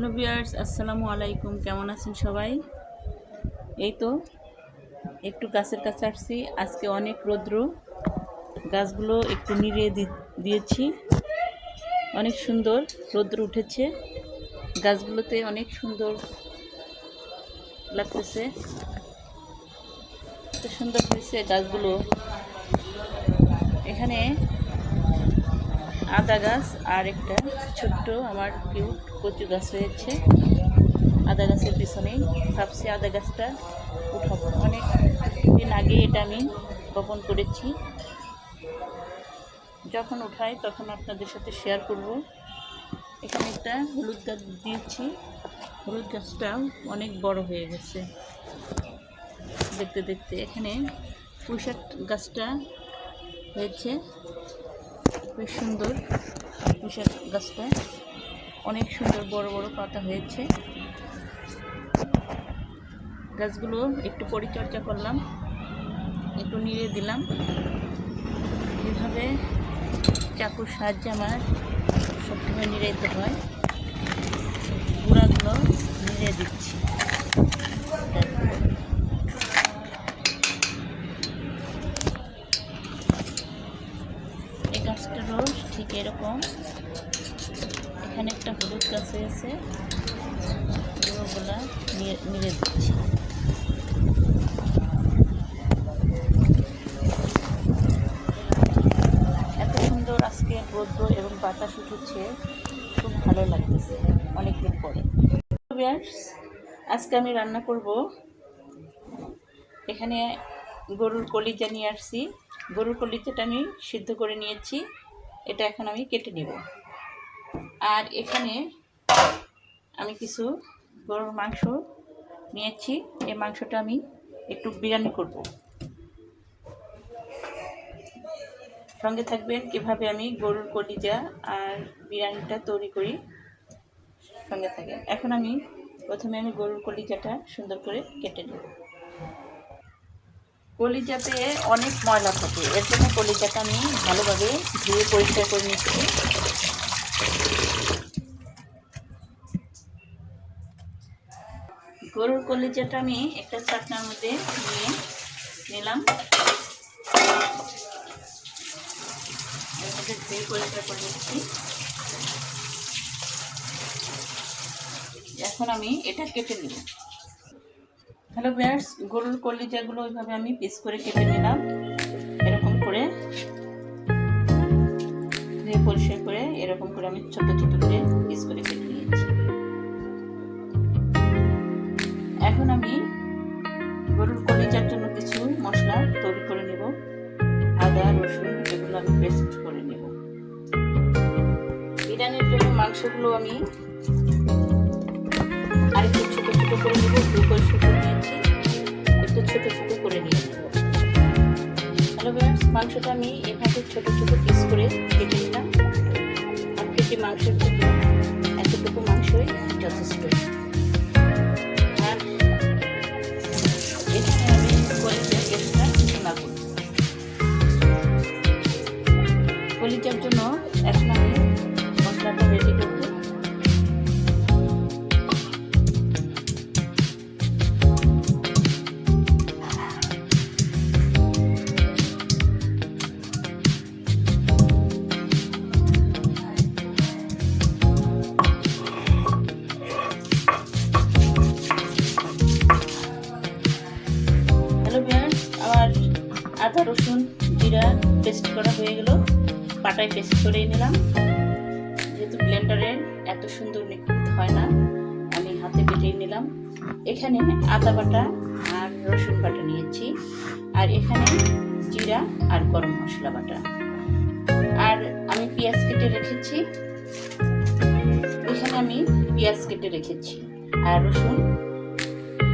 Hello viewers, আসসালামু আলাইকুম। কেমন আছেন সবাই? এই তো একটু গাছের কাছে আসছি। আজকে অনেক রৌদ্র, গাছগুলো একটু নিড়িয়ে দিয়েছি। অনেক সুন্দর রৌদ্র উঠেছে, গাছগুলোতে অনেক সুন্দর লাগতেছে। এত সুন্দর হয়েছে গাছগুলো। এখানে আদা গাছ আর একটা ছোট্ট আমার কিউট কচু গাছ হয়েছে। আদা গাছের পিছনেই ভাবছি আদা গাছটা উঠাবো। অনেক দিন আগে এটা আমি বপন করেছি। যখন উঠাই তখন আপনাদের সাথে শেয়ার করব। এখানে একটা হলুদ গাছ দিয়েছি। হলুদ গাছটাও অনেক বড় হয়ে গেছে দেখতে দেখতে। এখানে পুঁইশাক গাছটা হয়েছে, বেশ সুন্দর। পুঁইশাক গাছটা অনেক সুন্দর বড় বড় পাতা হয়েছে। গাছগুলো একটু পরিচর্যা করলাম, একটু নিড়ে দিলাম। এভাবে চাকুর সাহায্যে আমার সবসময় নিড়ে দিতে হয়। গুঁড়াগুলো নিড়ে দিচ্ছি। এই গাছটারও ঠিক এরকম এখানে একটা হলুদ গাছ হয়েছে, গুঁড়োগুলা নিড়ে দিচ্ছি। আজকে রৌদ্র এবং বাতাস উঠেছে, খুব ভালো লাগতেছে অনেকদিন পরে। আজকে আমি রান্না করব। এখানে গরুর কলিজা নিয়ে আসছি। গরুর কলিজাটা আমি সিদ্ধ করে নিয়েছি, এটা এখন আমি কেটে নেব। আর এখানে আমি কিছু গরুর মাংস নিয়েছি। এই মাংসটা আমি একটু বিরিয়ানি করব। সঙ্গে থাকবেন কিভাবে আমি গরুর কলিজা আর বিরিয়ানিটা তৈরি করি, সঙ্গে থাকেন। এখন প্রথমে আমি গরুর কলিজাটা সুন্দর করে কেটে নেব। কলিজাতে অনেক ময়লা থাকে, এর জন্য কলিজাটা আমি ভালোভাবে ধুয়ে পরিষ্কার করে নিচ্ছি। গরুর কলিজাটা আমি একটা চাটনার মধ্যে নিয়ে নিলাম। ধুয়ে পরিষ্কার করে নিচ্ছি। এখন আমি এটা কেটে নেব। হ্যালো ভিউয়ার্স, গরুর কলিজাগুলো ওইভাবে আমি পিস করে কেটে নিলাম। এরকম করে ধুয়ে পরিষ্কার করে এরকম করে আমি ছোট ছোট করে পিস করে কেটে নিয়েছি। এখন আমি গরুর কলিজার জন্য কিছু মশলা তৈরি করে নেব। আদা রসুন এগুলো আমি পেস্ট করে নেব। বিরিয়ানির জন্য মাংসগুলো আমি আরেকটু ছোট ছোট করে নেব। ধুয়ে পরিষ্কার করে নিয়েছি, একটু ছোট ছোট করে নিয়ে নেব। হ্যালো ভিউয়ার্স, মাংসটা আমি এভাবে ছোট ছোট পিস করে কেটে নিলাম। 1 কেজি মাংসের জন্য এতটুকু মাংসই যথেষ্ট। আর এখানে আমি কলিজার গ্যাসটা নামাবো। কলিজার জন্য এখন আমি মশলাটা রেডি করব। আমার আদা রসুন জিরা পেস্ট করা হয়ে গেল। পাটায় পেস্ট করে নিলাম। যেহেতু ব্লেন্ডারে এত সুন্দর নিখুঁত হয় না, আমি হাতে বেটে নিলাম। এখানে আদা বাটা আর রসুন বাটা নিয়েছি, আর এখানে জিরা আর গরম মশলা বাটা। আর আমি পেঁয়াজ কেটে রেখেছি। এখানে আমি পেঁয়াজ কেটে রেখেছি আর রসুন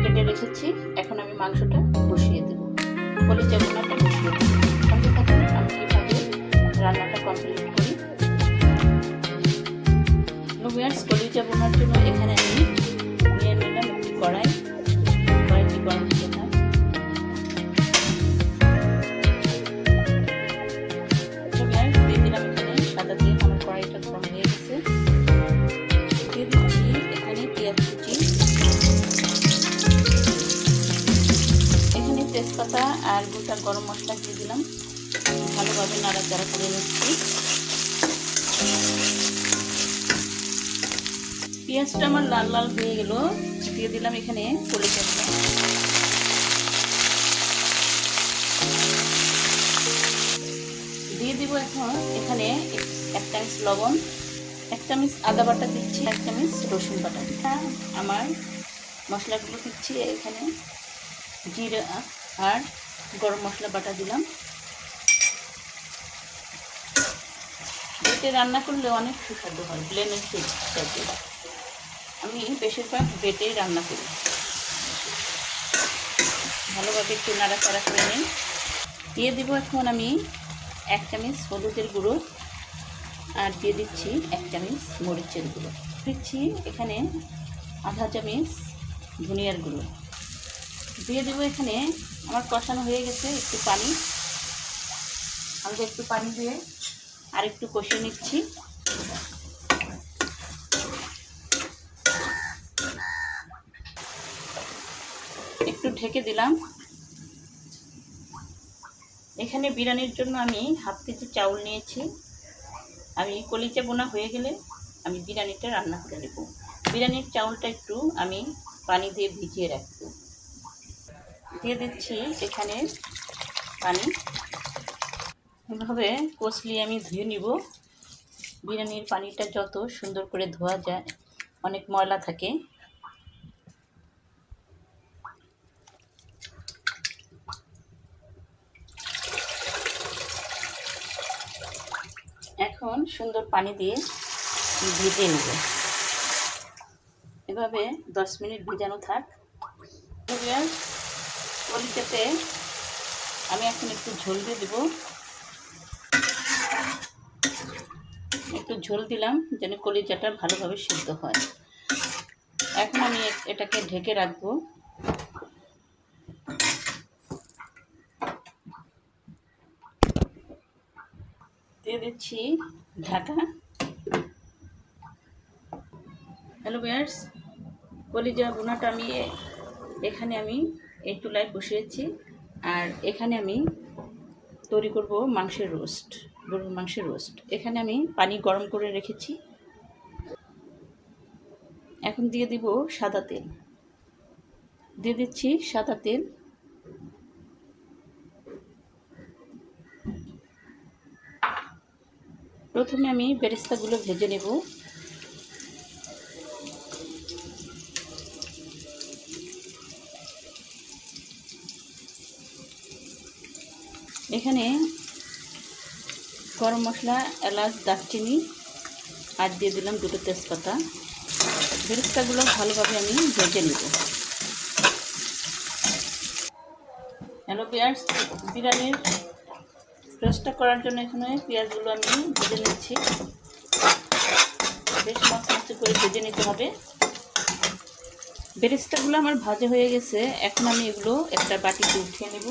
কেটে রেখেছি। এখন আমি মাংসটা বসিয়ে দেব, কলিজা বোনাটা বসিয়ে দেব। সঙ্গে থাকুন আমি কীভাবে রান্নাটা কমপ্লিট করি। ভিউয়ার্স, কলিজা বোনার জন্য এখানে আমি নিয়ে নিলাম একটি কড়াইটি গরম করে দিলাম। দিয়ে দিলাম এখানে সাদা তেল। আমার কড়াইটা গরম হয়ে গেছে। দিয়ে দিচ্ছি এখানে তেজপাতা আর গোটা গরম মশলা দিয়ে দিলাম, ভালোভাবে নাড়াচাড়া করে নিচ্ছি। পেঁয়াজটা আমার লাল লাল হয়ে গেল, দিয়ে দিলাম এখানে কলিজাগুলো। দিয়ে দিব এখন এখানে 1 চামচ লবণ, 1 চামচ আদা বাটা দিচ্ছি, 1 চামচ রসুন বাটা। আমার মশলাগুলো দিচ্ছি এখানে, জিরা আর গরম মশলা বাটা দিলাম। বেটে রান্না করলে অনেক সুস্বাদু হয় ব্লেন্ডের চাইতে। আমি বেশিরভাগ বেটেই রান্না করি। ভালোভাবে একটু নাড়াচাড়া করে নিই। দিয়ে দিব এখন আমি 1 চামচ হলুদের গুঁড়ো, আর দিয়ে দিচ্ছি 1 চামচ মরিচের গুঁড়ো। দিচ্ছি এখানে আধা চামচ ধনিয়ার গুঁড়ো। দিয়ে দেবো এখানে, আমার কষানো হয়ে গেছে, একটু পানি, হালকা একটু পানি দিয়ে আর একটু কষিয়ে নিচ্ছি। একটু ঢেকে দিলাম। এখানে বিরিয়ানির জন্য আমি হাফ কেজি চাউল নিয়েছি। আমি কলিজা বোনা হয়ে গেলে আমি বিরিয়ানিটা রান্না করে নেব। বিরিয়ানির চাউলটা একটু আমি পানি দিয়ে ভিজিয়ে রাখবো। দিয়ে দিচ্ছি এখানে পানি। এভাবে কষলি আমি ধুয়ে নিব। বিরিয়ানির পানিটা যত সুন্দর করে ধোয়া যায়, অনেক ময়লা থাকে। এখন সুন্দর পানি দিয়ে ভেজে নেব। এভাবে 10 মিনিট ভেজানো থাক। কলিজাতে আমি এখন একটু ঝোল দিয়ে দেব। একটু ঝোল দিলাম যেন কলিজাটা ভালোভাবে সিদ্ধ হয়। এখন আমি এটাকে ঢেকে রাখবো। দিয়ে দিচ্ছি ঢাকা। হ্যালো ভিউয়ার্স, কলিজা বোনাটা আমি এখানে এই চুলায় বসিয়েছি, আর এখানে আমি তৈরি করব মাংসের রোস্ট, গরুর মাংসের রোস্ট। এখানে আমি পানি গরম করে রেখেছি। এখন দিয়ে দিব সাদা তেল। দিয়ে দিচ্ছি সাদা তেল। প্রথমে আমি বেরেস্তাগুলো ভেজে নেব। এখানে গরম মশলা, এলাচ, দারচিনি আর দিয়ে দিলাম 2টো তেজপাতা। বেরেস্তাগুলো ভালোভাবে আমি ভেজে নেব। হ্যালো ভিউয়ার্স, বিরিয়ানির রোস্টটা করার জন্য এখানে পেঁয়াজগুলো আমি ভেজে নিচ্ছি। বেশ মচমচে করে ভেজে নিতে হবে। বেরেস্তাগুলো আমার ভাজা হয়ে গেছে। এখন আমি এগুলো একটা বাটিতে উঠিয়ে নেব।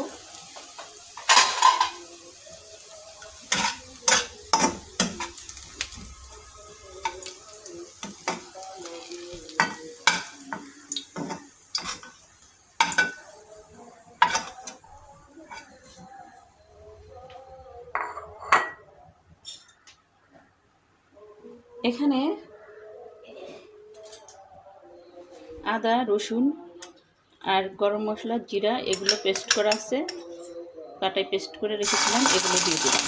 এখানে আদা, রসুন আর গরম মশলা, জিরা এগুলো পেস্ট করা আছে, কাটায় পেস্ট করে রেখেছিলাম, এগুলো দিয়ে দিলাম।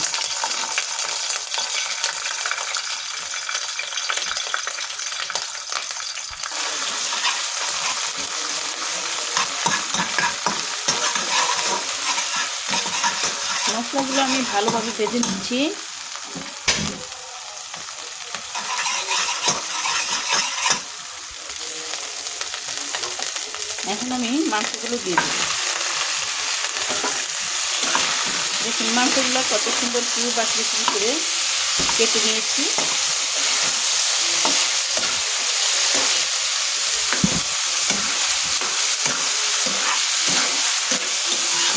মশলাগুলো আমি ভালোভাবে ভেজে নিচ্ছি। এখন আমি মাংসগুলো দিয়ে দিই। দেখুন মাংসগুলো কত সুন্দর কিউব আকৃতি করে কেটে নিয়েছি।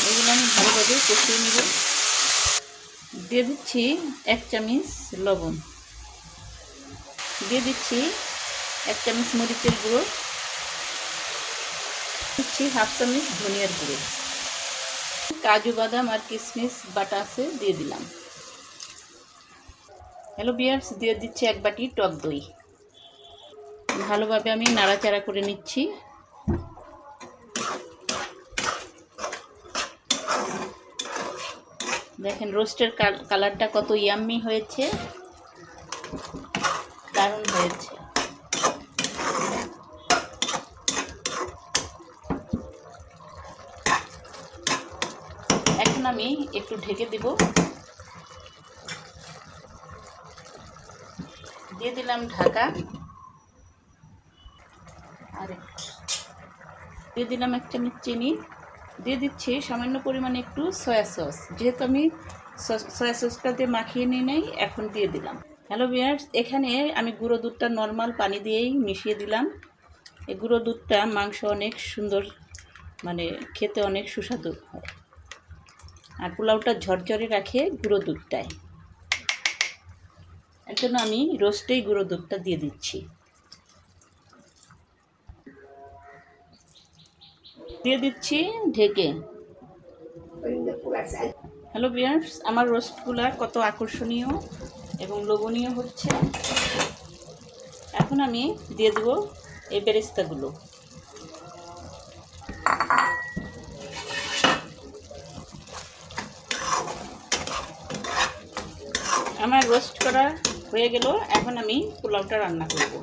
এগুলো আমি ভালোভাবে কষিয়ে নিব। দিয়ে দিচ্ছি 1 চামচ লবণ, দিয়ে দিচ্ছি 1 চামচ মরিচের গুঁড়ো, দিচ্ছি হাফ চামচ ধনিয়ার গুঁড়ো। কাজু বাদাম আর কিশমিশ বাটা আছে দিয়ে দিলাম। হ্যালো ভিউয়ার্স, দিয়ে দিচ্ছি 1 বাটি টক দই। ভালোভাবে আমি নাড়াচাড়া করে নিচ্ছি। দেখেন রোস্টের কালারটা কত ইয়াম্মি হয়েছে, দারুণ হয়েছে। এখন আমি একটু ঢেকে দিব। দিয়ে দিলাম ঢাকা, আর দিয়ে দিলাম 1 চামচ চিনি। দিয়ে দিচ্ছি সামান্য পরিমাণে একটু সয়া সস, যেহেতু আমি সয়া সসটা দিয়ে মাখিয়ে নিয়ে নেই, এখন দিয়ে দিলাম। হ্যালো ভিউয়ার্স, এখানে আমি গুঁড়ো দুধটা নর্মাল পানি দিয়েই মিশিয়ে দিলাম। এই গুঁড়ো দুধটা মাংস অনেক সুন্দর, মানে খেতে অনেক সুস্বাদু হয়, আর পোলাওটা ঝরঝরে রাখে গুঁড়ো দুধটায়। এর জন্য আমি রোস্টেই গুঁড়ো দুধটা দিয়ে দিচ্ছি। দিয়ে দিচ্ছি ঢেকে। হ্যালো ভিউয়ার্স, আমার রোস্টগুলা কত আকর্ষণীয় এবং লোভনীয় হচ্ছে। এখন আমি দিয়ে দেব এই বেরেস্তাগুলো। আমার রোস্ট করা হয়ে গেল। এখন আমি পোলাওটা রান্না করব,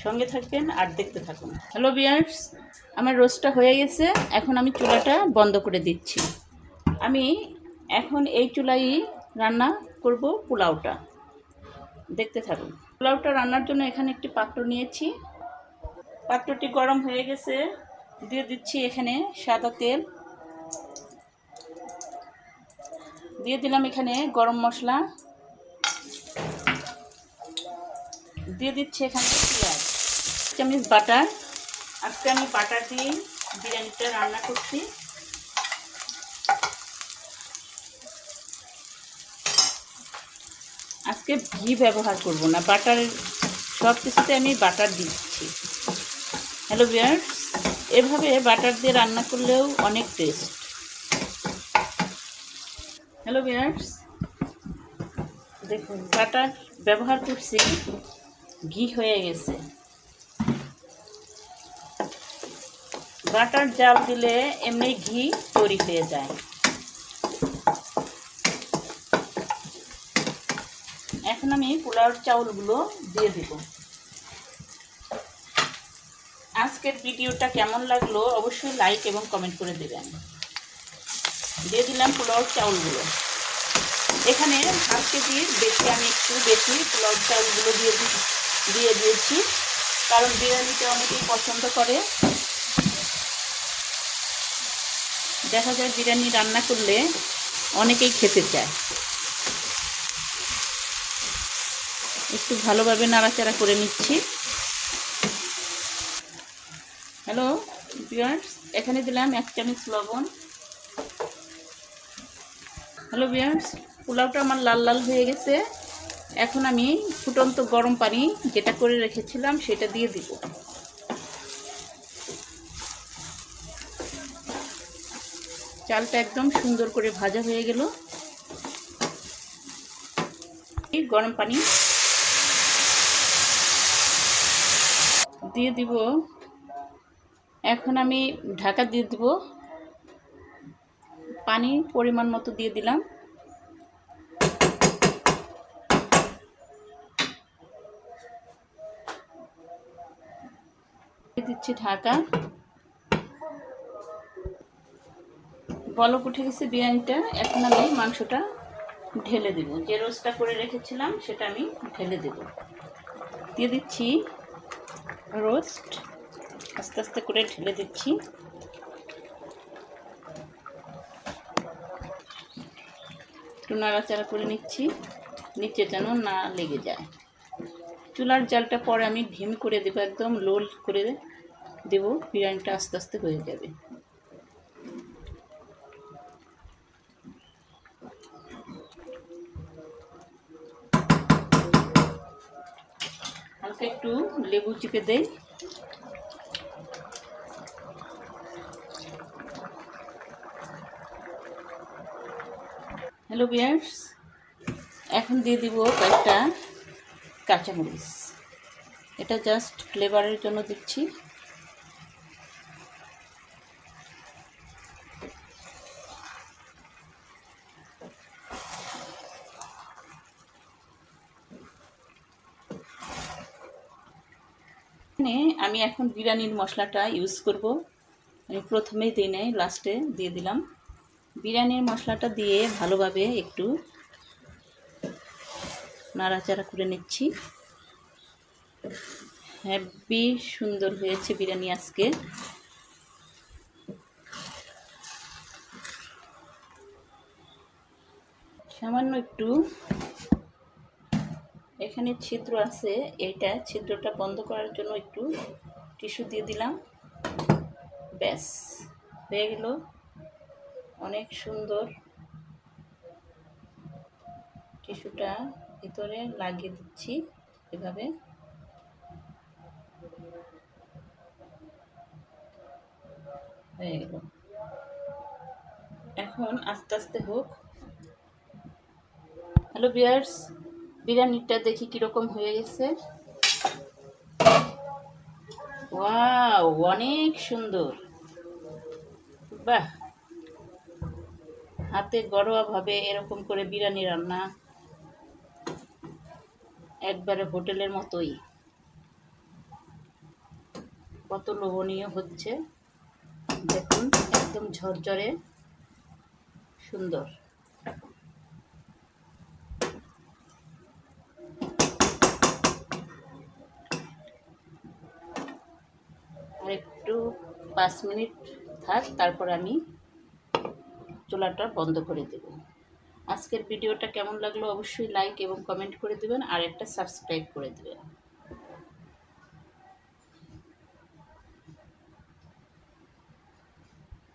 সঙ্গে থাকবেন আর দেখতে থাকুন। হ্যালো ভিউয়ার্স, আমার রোস্টটা হয়ে গেছে। এখন আমি চুলাটা বন্ধ করে দিচ্ছি। আমি এখন এই চুলাই রান্না করব পোলাওটা, দেখতে থাকুন। পোলাওটা রান্নার জন্য এখানে একটি পাত্র নিয়েছি। পাত্রটি গরম হয়ে গেছে। দিয়ে দিচ্ছি এখানে সাদা তেল। দিয়ে দিলাম এখানে গরম মশলা। দিয়ে দিচ্ছি এখানে পেঁয়াজ, 1 চামচ বাটার। আজকে আমি বাটার দিয়ে বিরিয়ানিটা রান্না করছি। আজকে ঘি ব্যবহার করব না, বাটারের সব কিছুতে আমি বাটার দিচ্ছি। হ্যালো ভিউয়ার্স, এভাবে বাটার দিয়ে রান্না করলেও অনেক টেস্ট। হ্যালো ভিউয়ার্স, দেখুন বাটার ব্যবহার করছি, ঘি হয়ে গেছে। বাটার জাল দিলে এমনি ঘি তৈরি হয়ে যায়। এখন আমি পোলাওর চাউলগুলো দিয়ে দেব। আজকের ভিডিওটা কেমন লাগলো অবশ্যই লাইক এবং কমেন্ট করে দেবেন। দিয়ে দিলাম পোলাওর চাউলগুলো। এখানে 1/2 কেজির বেশি, আমি একটু বেশি পোলাওর চাউলগুলো দিয়ে দিয়েছি, কারণ বিরিয়ানিটা অনেকেই পছন্দ করে। দেখা যায় বিরিয়ানি রান্না করলে অনেকেই খেতে চায়। একটু ভালোভাবে নাড়াচাড়া করে নিচ্ছি। হ্যালো ভিউয়ার্স, এখানে দিলাম 1 চামচ লবণ। হ্যালো ভিউয়ার্স, পোলাওটা আমার লাল লাল হয়ে গেছে। এখন আমি ফুটন্ত গরম পানি যেটা করে রেখেছিলাম সেটা দিয়ে দিব। চালটা একদম সুন্দর করে ভাজা হয়ে গেল। গরম পানি দিয়ে দিব। এখন আমি ঢাকা দিয়ে দিব। পানি পরিমাণ মতো দিয়ে দিলাম। দিয়ে দিচ্ছি ঢাকা। বলক উঠে গেছে বিরিয়ানিটা। এখন আমি মাংসটা ঢেলে দেব। যে রোস্টটা করে রেখেছিলাম সেটা আমি ঢেলে দেব। দিয়ে দিচ্ছি রোস্ট, আস্তে আস্তে করে ঢেলে দিচ্ছি। একটু নাড়াচাড়া করে নিচ্ছি, নিচে যেন না লেগে যায়। চুলার জালটা পরে আমি ঢিম করে দেবো, একদম লো করে দেব। বিরিয়ানিটা আস্তে আস্তে হয়ে যাবে। হালকা একটু লেবু চিপে দেই। হ্যালো ভিউয়ার্স, এখন দিয়ে দিব কয়েকটা কাঁচামরিচ। এটা জাস্ট ফ্লেভারের জন্য দিচ্ছি। আমি এখন বিরিয়ানির মশলাটা ইউজ করব। আমি প্রথমেই দিই নাই, লাস্টে দিয়ে দিলাম। বিরিয়ানির মশলাটা দিয়ে ভালোভাবে একটু নাড়াচাড়া করে নিচ্ছি। হেভি সুন্দর হয়েছে বিরিয়ানি আজকে। সামান্য একটু এখানে ছিদ্র আছে, এইটা ছিদ্রটা বন্ধ করার জন্য একটু টিস্যু দিয়ে দিলাম। ব্যাস হয়ে গেল। অনেক সুন্দর। টিস্যুটা ভিতরে লাগিয়ে দিচ্ছি এভাবে। হয়ে গেল। এখন আস্তে আস্তে হোক। হ্যালো ভিউয়ার্স, বিরিয়ানিটা দেখি কীরকম হয়ে গেছে। ওয়াও, অনেক সুন্দর। বাহ, হাতে ঘরোয়াভাবে এরকম করে বিরিয়ানি রান্না একবারে হোটেলের মতোই। কত লোভনীয় হচ্ছে দেখুন, একদম ঝরঝরে সুন্দর। আর একটু 5 মিনিট থাক, তারপর আমি চুলাটা বন্ধ করে দেব। আজকের ভিডিওটা কেমন লাগলো অবশ্যই লাইক এবং কমেন্ট করে দেবেন, আর একটা সাবস্ক্রাইব করে দেবেন।